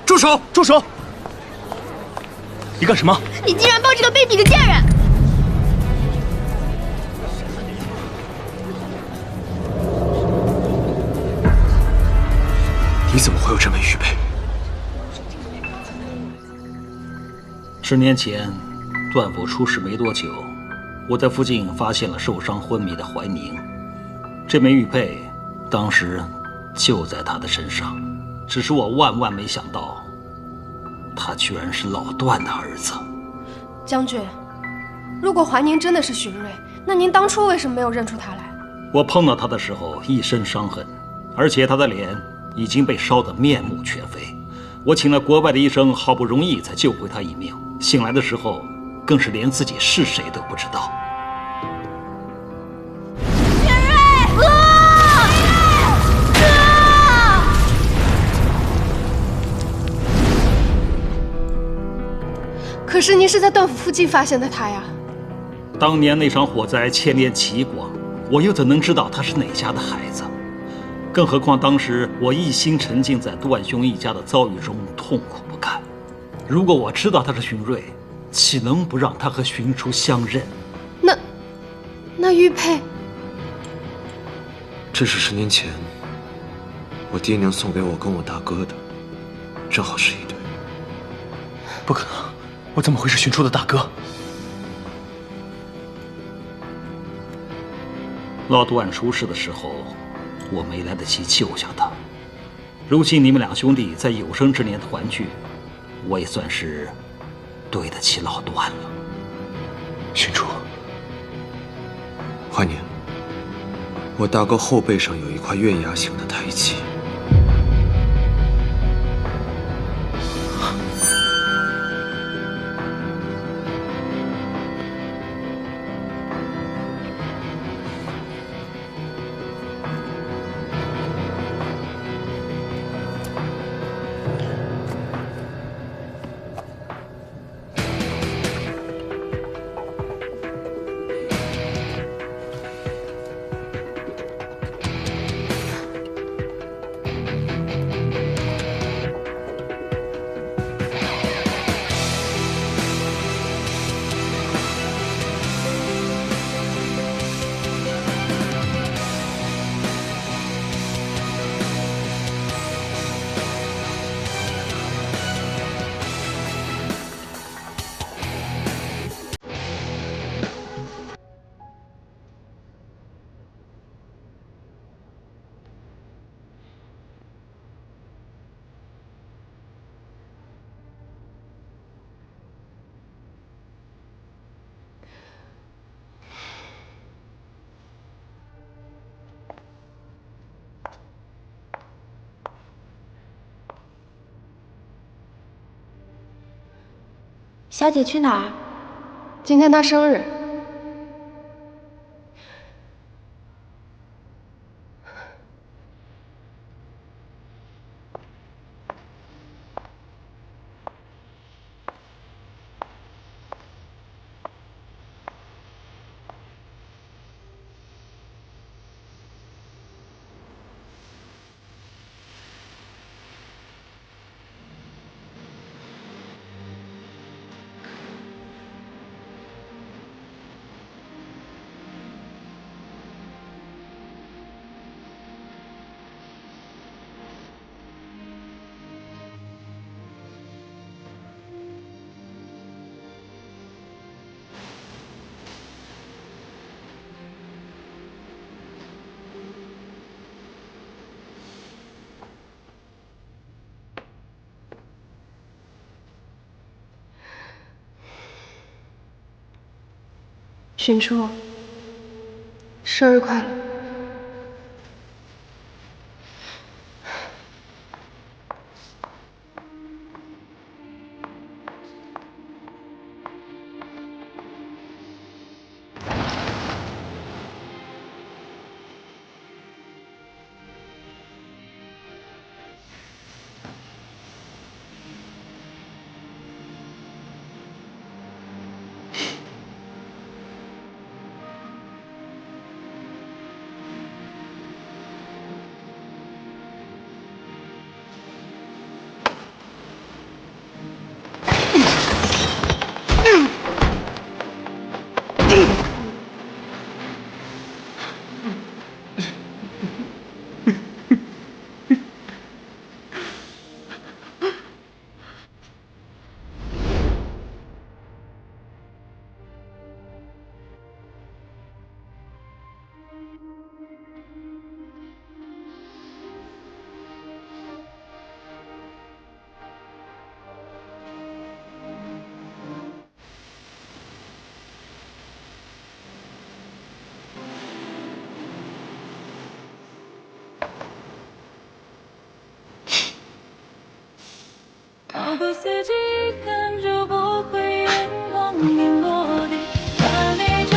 住手！住手！你干什么？你竟然抱这个卑鄙的贱人！你怎么会有这枚玉佩？10年前，段府出事没多久，我在附近发现了受伤昏迷的怀宁。这枚玉佩，当时就在他的身上，只是我万万没想到，他居然是老段的儿子。将军，如果怀宁真的是荀瑞，那您当初为什么没有认出他来？我碰到他的时候一身伤痕，而且他的脸已经被烧得面目全非。我请了国外的医生，好不容易才救回他一命。醒来的时候，更是连自己是谁都不知道。荀瑞，哥，可是您是在段府附近发现的他呀。当年那场火灾牵连奇广，我又怎能知道他是哪家的孩子？更何况当时我一心沉浸在段兄一家的遭遇中，痛苦不堪。如果我知道他是荀瑞，岂能不让他和荀初相认？那玉佩，这是10年前我爹娘送给我跟我大哥的，正好是一对。不可能，我怎么会是荀初的大哥？老段出事的时候，我没来得及救下他。如今你们两兄弟在有生之年团聚，我也算是对得起老段了。荀初，怀宁，我大哥后背上有一块月牙形的胎记。小姐去哪儿？今天她生日。荀初，生日快乐！熬过四季，很久不会眼光已落地，把你这。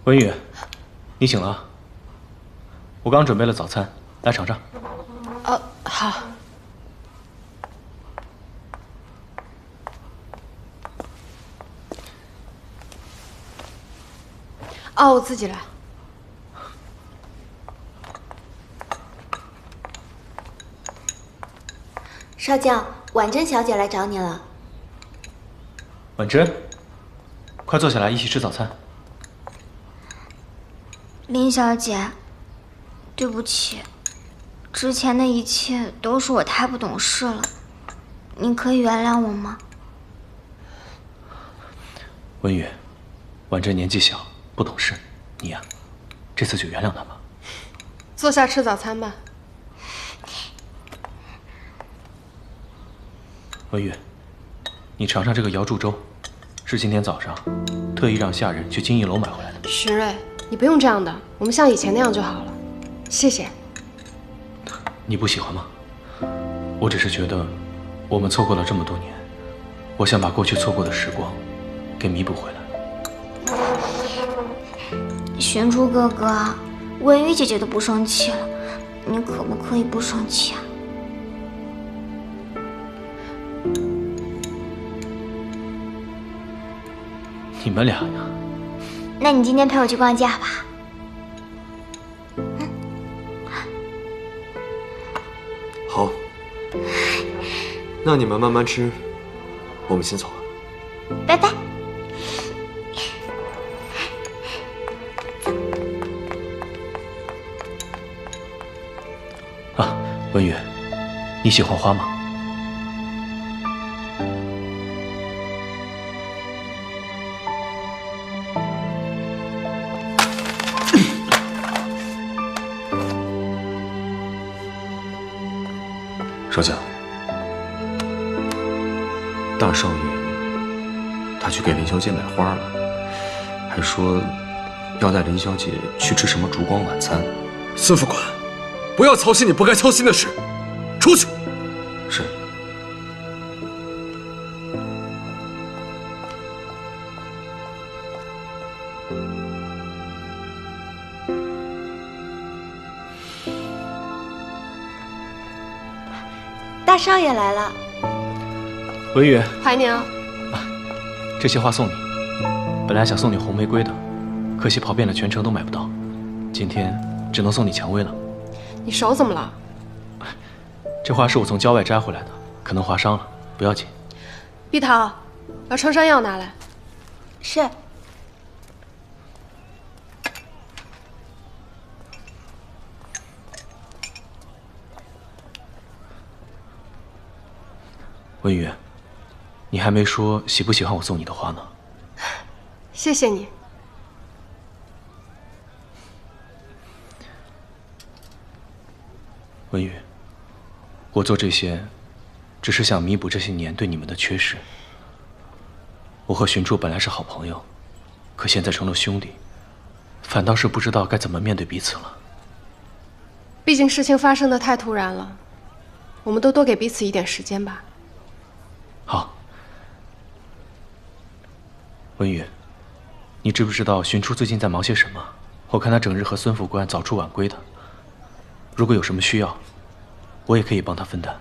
文宇，你醒了？我刚准备了早餐，来尝尝。好。哦，我自己来。少将，婉珍小姐来找你了。婉珍，快坐下来一起吃早餐。林小姐，对不起，之前的一切都是我太不懂事了，你可以原谅我吗？文宇，婉珍年纪小，不懂事，你呀，这次就原谅她吧。坐下吃早餐吧。文宇，你尝尝这个瑶柱粥，是今天早上特意让下人去金逸楼买回来的。荀瑞，你不用这样的，我们像以前那样就好了。谢谢。你不喜欢吗？我只是觉得，我们错过了这么多年，我想把过去错过的时光给弥补回来。玄珠哥哥，文宇姐姐都不生气了，你可不可以不生气啊？你们俩呀，那你今天陪我去逛街好吧？好，那你们慢慢吃，我们先走了。拜拜。啊，文宇，你喜欢花吗？少将，大少爷他去给林小姐买花了，还说要带林小姐去吃什么烛光晚餐。孙副官，不要操心你不该操心的事，出去。是。大少爷来了。文宇，怀宁，这些花送你。本来想送你红玫瑰的，可惜跑遍了全城都买不到，今天只能送你蔷薇了。你手怎么了？这花是我从郊外摘回来的，可能划伤了，不要紧。碧桃，把创伤药拿来。是。文宇，你还没说喜不喜欢我送你的花呢。谢谢你。文宇，我做这些，只是想弥补这些年对你们的缺失。我和荀初本来是好朋友，可现在成了兄弟，反倒是不知道该怎么面对彼此了。毕竟事情发生的太突然了，我们都多给彼此一点时间吧。好。文宇，你知不知道荀初最近在忙些什么？我看他整日和孙副官早出晚归的。如果有什么需要，我也可以帮他分担。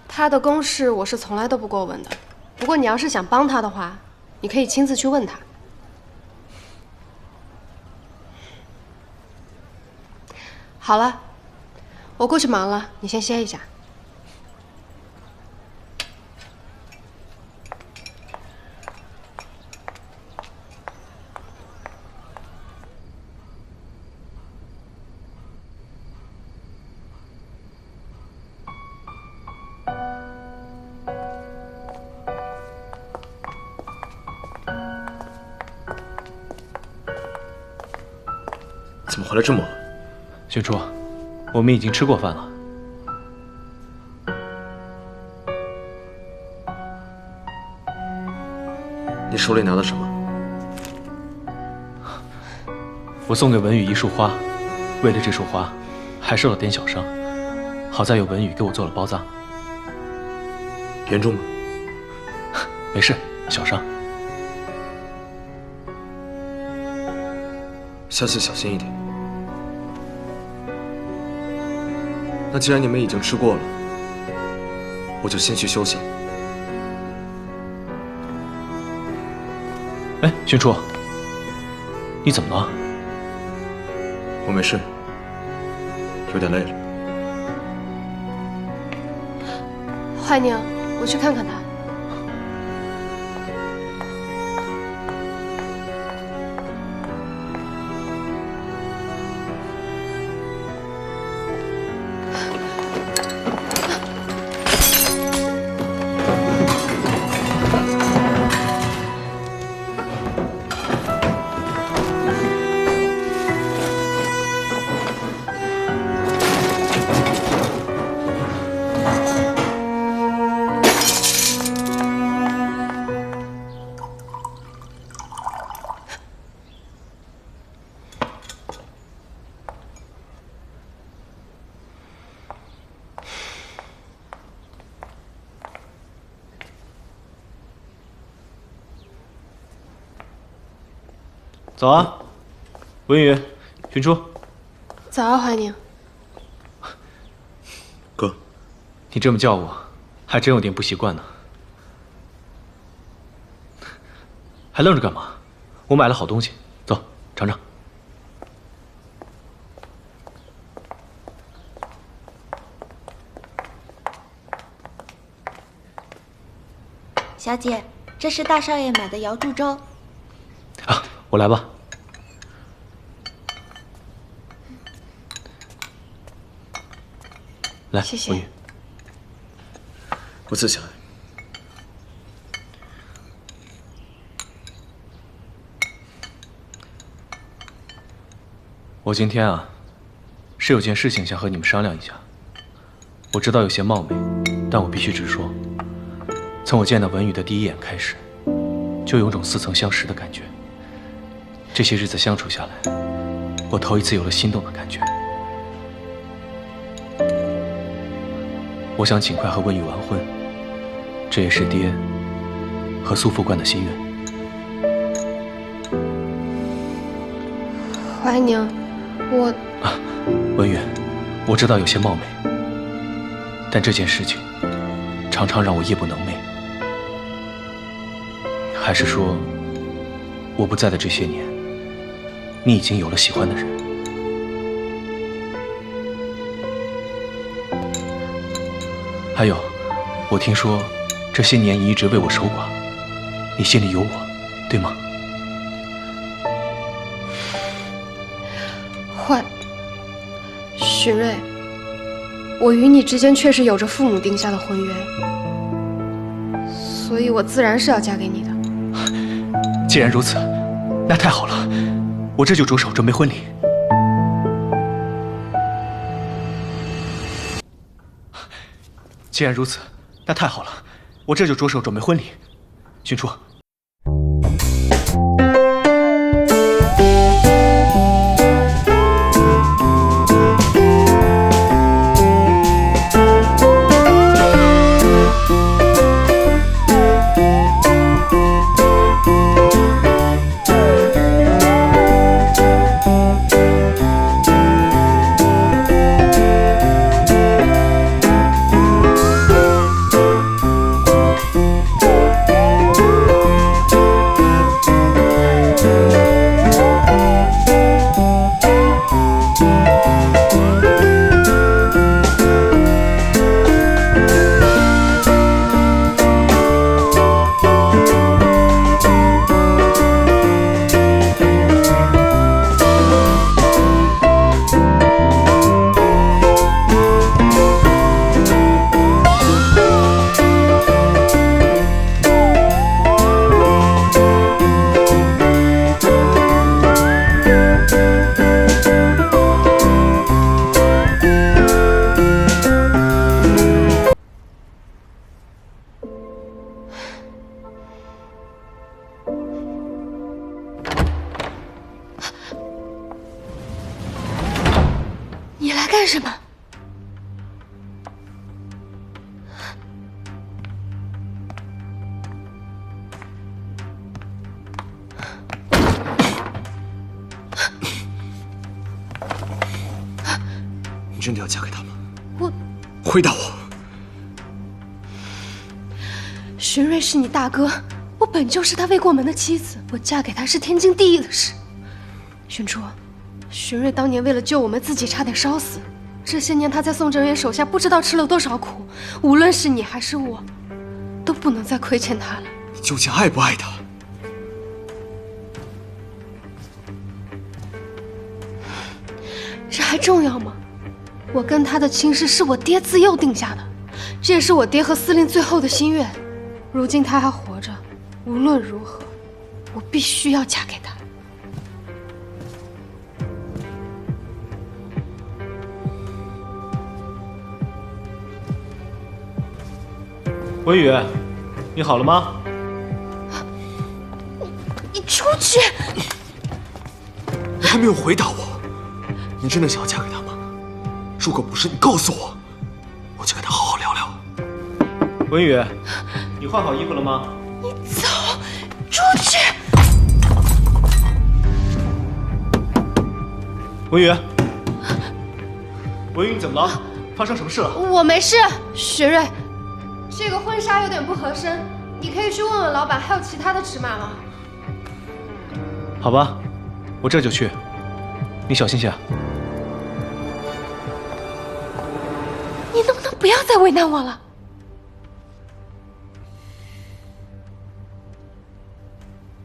他的公事我是从来都不过问的，不过你要是想帮他的话，你可以亲自去问他。好了，我过去忙了，你先歇一下。怎么回来这么晚？荀初，我们已经吃过饭了。你手里拿的什么？我送给文宇一束花，为了这束花，还受了点小伤。好在有文宇给我做了包扎。严重吗？没事，小伤。下次小心一点。那既然你们已经吃过了，我就先去休息。哎，荀初，你怎么了？我没事，有点累了。怀宁，我去看看他。早啊，文宇，荀初。早啊，怀宁。哥，你这么叫我，还真有点不习惯呢。还愣着干嘛？我买了好东西，走，尝尝。小姐，这是大少爷买的瑶柱粥。啊，我来吧。来，谢谢文宇。不自起来。我今天啊，是有件事情想和你们商量一下。我知道有些冒昧，但我必须直说。从我见到文宇的第一眼开始，就有种似曾相识的感觉。这些日子相处下来，我头一次有了心动的感觉。我想尽快和文宇完婚，这也是爹和苏副官的心愿。怀宁，我文宇，我知道有些冒昧，但这件事情常常让我夜不能寐。还是说，我不在的这些年，你已经有了喜欢的人？还有，我听说这些年你一直为我守寡，你心里有我，对吗？荀睿，我与你之间确实有着父母定下的婚约，所以我自然是要嫁给你的。既然如此，那太好了，我这就着手准备婚礼。既然如此，那太好了，我这就着手准备婚礼。寻初。 你来干什么？你真的要嫁给他吗？我回答我。荀瑞是你大哥，我本就是他未过门的妻子，我嫁给他是天经地义的事。荀初。 荀瑞当年为了救我们，自己差点烧死。这些年他在宋哲元手下不知道吃了多少苦，无论是你还是我，都不能再亏欠他了。你究竟爱不爱他？这还重要吗？我跟他的亲事是我爹自幼定下的，这也是我爹和司令最后的心愿。如今他还活着，无论如何，我必须要嫁给他。 文宇，你好了吗？你出去！你还没有回答我，你真的想要嫁给他吗？如果不是，你告诉我，我就跟他好好聊聊。文宇，你换好衣服了吗？你走，出去！文宇，文宇，你怎么了？发生什么事了？我没事，学瑞。 这个婚纱有点不合身，你可以去问问老板，还有其他的尺码吗？好吧，我这就去。你小心些。你能不能不要再为难我了？